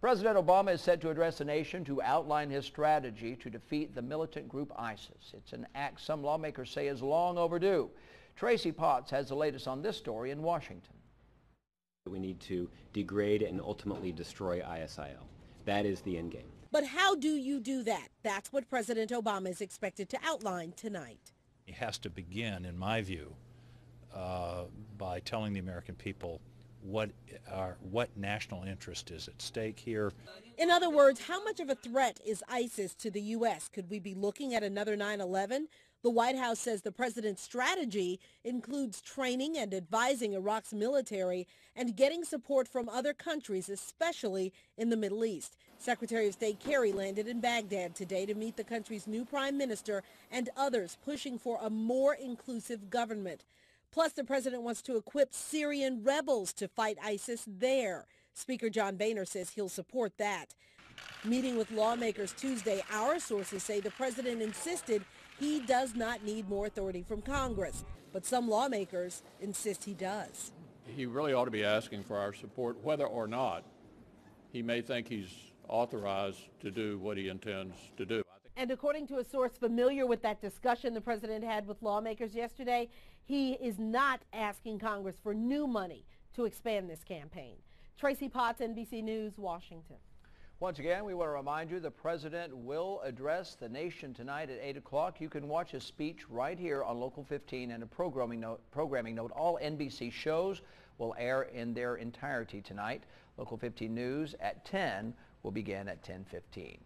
President Obama is set to address the nation to outline his strategy to defeat the militant group ISIS. It's an act some lawmakers say is long overdue. Tracy Potts has the latest on this story in Washington. We need to degrade and ultimately destroy ISIL. That is the end game. But how do you do that? That's what President Obama is expected to outline tonight. It has to begin, in my view, by telling the American people what national interest is at stake here. In other words, how much of a threat is ISIS to the U.S.? Could we be looking at another 9/11? The White House says the president's strategy includes training and advising Iraq's military and getting support from other countries, especially in the Middle East. Secretary of State Kerry landed in Baghdad today to meet the country's new prime minister and others pushing for a more inclusive government. Plus, the president wants to equip Syrian rebels to fight ISIS there. Speaker John Boehner says he'll support that. Meeting with lawmakers Tuesday, our sources say the president insisted he does not need more authority from Congress, but some lawmakers insist he does. He really ought to be asking for our support, whether or not he may think he's authorized to do what he intends to do. And according to a source familiar with that discussion the president had with lawmakers yesterday, he is not asking Congress for new money to expand this campaign. Tracy Potts, NBC News, Washington. Once again, we want to remind you the president will address the nation tonight at 8 o'clock. You can watch his speech right here on Local 15, and a programming note. All NBC shows will air in their entirety tonight. Local 15 News at 10 will begin at 10:15.